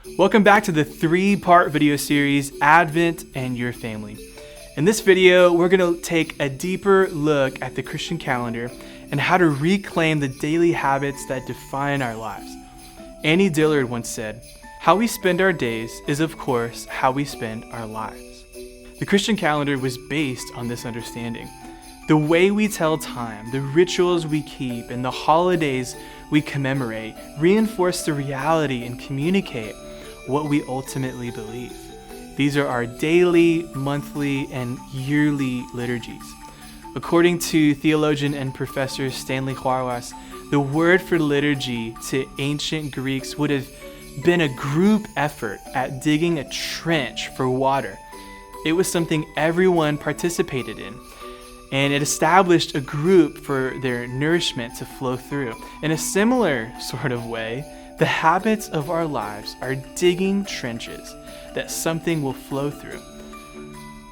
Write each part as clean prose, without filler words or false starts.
Welcome back to the 3-part video series, Advent and Your Family. In this video, we're going to take a deeper look at the Christian calendar and how to reclaim the daily habits that define our lives. Annie Dillard once said, "How we spend our days is, of course, how we spend our lives." The Christian calendar was based on this understanding. The way we tell time, the rituals we keep, and the holidays we commemorate reinforce the reality and communicate what we ultimately believe. These are our daily, monthly, and yearly liturgies. According to theologian and professor Stanley Hauerwas, the word for liturgy to ancient Greeks would have been a group effort at digging a trench for water. It was something everyone participated in, and it established a group for their nourishment to flow through. In a similar sort of way, the habits of our lives are digging trenches that something will flow through.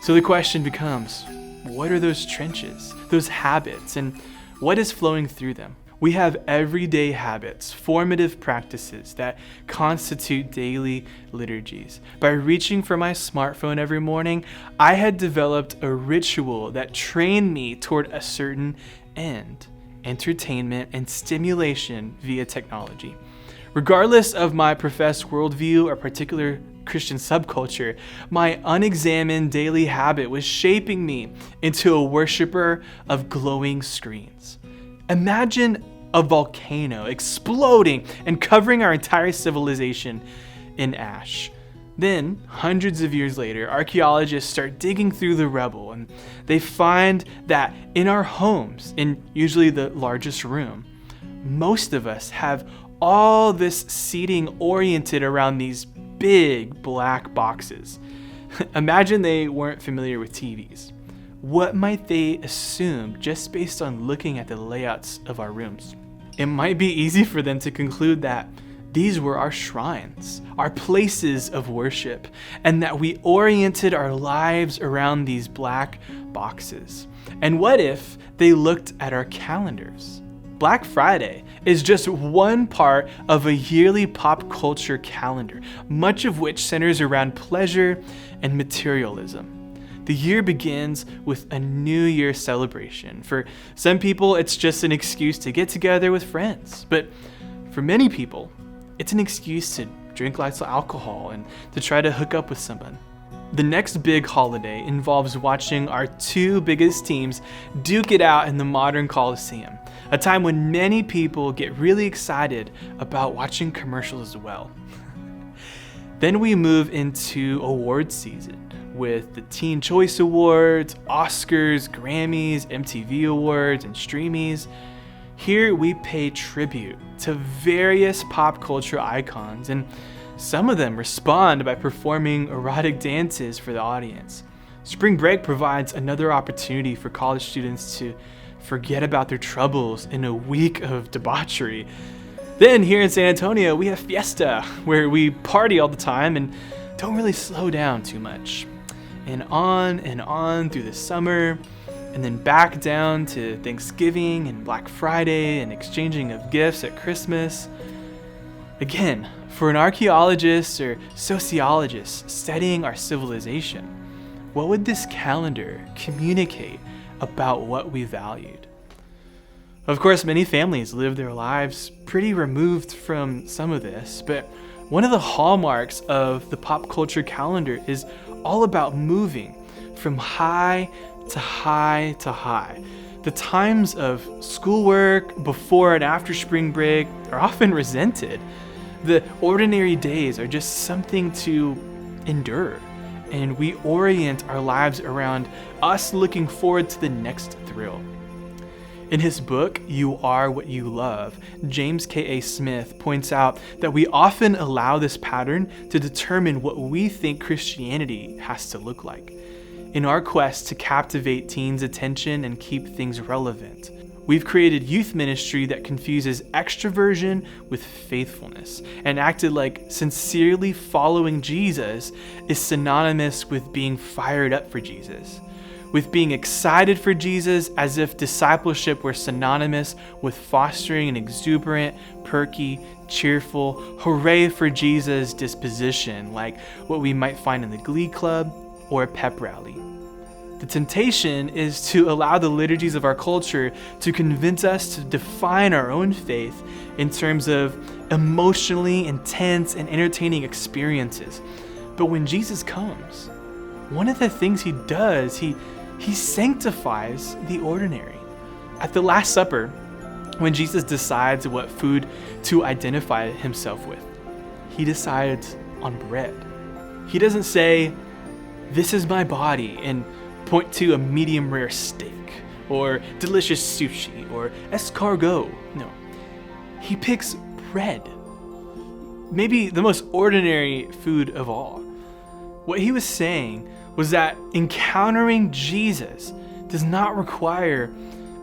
So the question becomes, what are those trenches, those habits, and what is flowing through them? We have everyday habits, formative practices that constitute daily liturgies. By reaching for my smartphone every morning, I had developed a ritual that trained me toward a certain end: entertainment and stimulation via technology. Regardless of my professed worldview or particular Christian subculture, my unexamined daily habit was shaping me into a worshiper of glowing screens. Imagine a volcano exploding and covering our entire civilization in ash. Then, hundreds of years later, archaeologists start digging through the rubble, and they find that in our homes, in usually the largest room, most of us have all this seating oriented around these big black boxes. Imagine they weren't familiar with TVs. What might they assume just based on looking at the layouts of our rooms? It might be easy for them to conclude that these were our shrines, our places of worship, and that we oriented our lives around these black boxes. And what if they looked at our calendars? Black Friday is just one part of a yearly pop culture calendar, much of which centers around pleasure and materialism. The year begins with a New Year celebration. For some people, it's just an excuse to get together with friends. But for many people, it's an excuse to drink lots of alcohol and to try to hook up with someone. The next big holiday involves watching our two biggest teams duke it out in the modern Coliseum, a time when many people get really excited about watching commercials as well. Then we move into awards season with the Teen Choice Awards, Oscars, Grammys, MTV Awards, and Streamies. Here we pay tribute to various pop culture icons, and some of them respond by performing erotic dances for the audience. Spring break provides another opportunity for college students to forget about their troubles in a week of debauchery. Then here in San Antonio, we have Fiesta, where we party all the time and don't really slow down too much. And on through the summer, and then back down to Thanksgiving and Black Friday and exchanging of gifts at Christmas. Again, for an archaeologist or sociologist studying our civilization, what would this calendar communicate about what we valued? Of course, many families live their lives pretty removed from some of this, but one of the hallmarks of the pop culture calendar is all about moving from high to high to high. The times of schoolwork before and after spring break are often resented. The ordinary days are just something to endure, and we orient our lives around us looking forward to the next thrill. In his book, You Are What You Love, James K.A. Smith points out that we often allow this pattern to determine what we think Christianity has to look like. In our quest to captivate teens' attention and keep things relevant, we've created youth ministry that confuses extroversion with faithfulness and acted like sincerely following Jesus is synonymous with being fired up for Jesus. with being excited for Jesus as if discipleship were synonymous with fostering an exuberant, perky, cheerful, hooray for Jesus disposition, like what we might find in the Glee Club or a pep rally. The temptation is to allow the liturgies of our culture to convince us to define our own faith in terms of emotionally intense and entertaining experiences. But when Jesus comes, one of the things he does, he sanctifies the ordinary. At the Last Supper, when Jesus decides what food to identify himself with, he decides on bread. He doesn't say, "This is my body," and point to a medium rare steak or delicious sushi or escargot. No, he picks bread, maybe the most ordinary food of all. What he was saying was that encountering Jesus does not require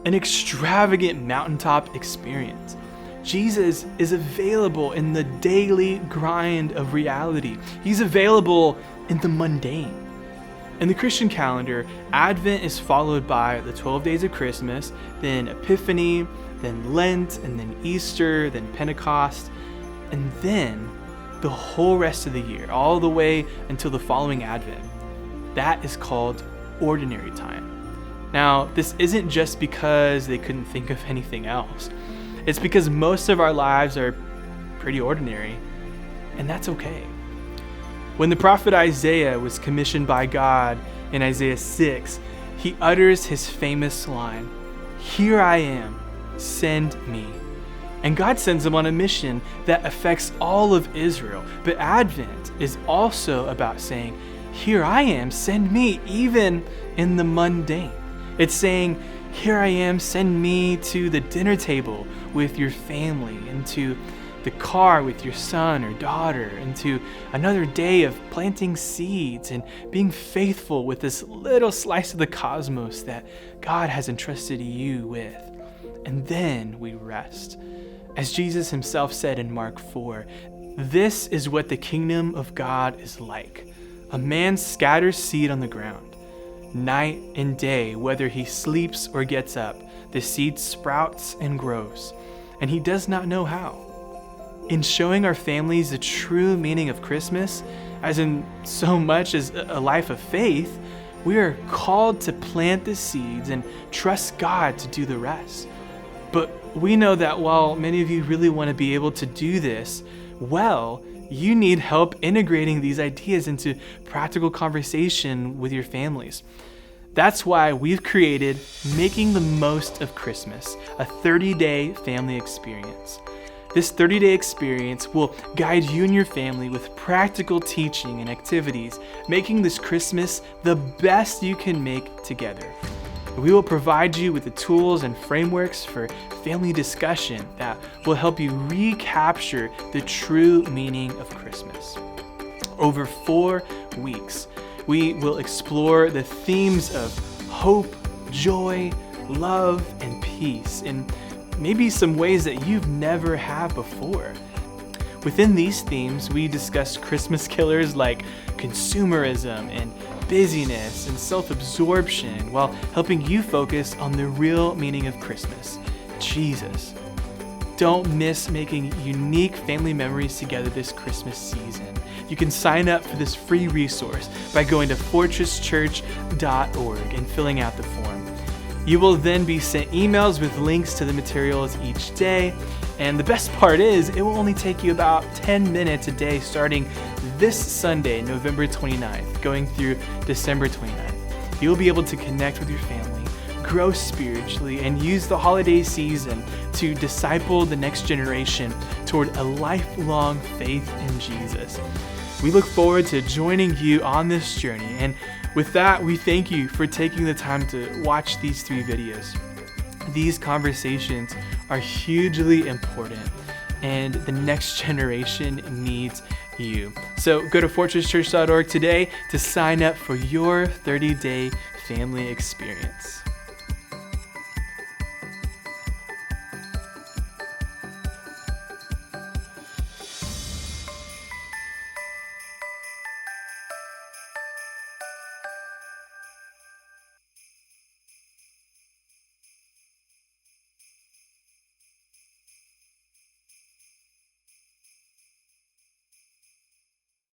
an extravagant mountaintop experience. Jesus is available in the daily grind of reality. He's available in the mundane. In the Christian calendar, Advent is followed by the 12 days of Christmas, then Epiphany, then Lent, and then Easter, then Pentecost, and then the whole rest of the year, all the way until the following Advent. That is called ordinary time. Now, this isn't just because they couldn't think of anything else. It's because most of our lives are pretty ordinary, and that's okay. When the prophet Isaiah was commissioned by God in Isaiah 6, he utters his famous line, "Here I am, send me." And God sends him on a mission that affects all of Israel. But Advent is also about saying, "Here I am, send me," even in the mundane. It's saying, "Here I am, send me to the dinner table with your family, into the car with your son or daughter, into another day of planting seeds and being faithful with this little slice of the cosmos that God has entrusted you with." And then we rest. As Jesus himself said in Mark 4, "This is what the kingdom of God is like. A man scatters seed on the ground. Night and day, whether he sleeps or gets up, the seed sprouts and grows, and he does not know how." In showing our families the true meaning of Christmas, as in so much as a life of faith, we are called to plant the seeds and trust God to do the rest. But we know that while many of you really want to be able to do this well, you need help integrating these ideas into practical conversation with your families. That's why we've created Making the Most of Christmas, a 30-day family experience. This 30-day experience will guide you and your family with practical teaching and activities, making this Christmas the best you can make together. We will provide you with the tools and frameworks for family discussion that will help you recapture the true meaning of Christmas. Over 4 weeks, we will explore the themes of hope, joy, love, and peace in maybe some ways that you've never had before. Within these themes, we discuss Christmas killers like consumerism and busyness and self-absorption, while helping you focus on the real meaning of Christmas, Jesus. Don't miss making unique family memories together this Christmas season. You can sign up for this free resource by going to fortresschurch.org and filling out the form. You will then be sent emails with links to the materials each day. And the best part is, it will only take you about 10 minutes a day starting this Sunday, November 29th, going through December 29th. You'll be able to connect with your family, grow spiritually, and use the holiday season to disciple the next generation toward a lifelong faith in Jesus. We look forward to joining you on this journey. And with that, we thank you for taking the time to watch these 3 videos. These conversations are hugely important, and the next generation needs you. So go to fortresschurch.org today to sign up for your 30-day family experience.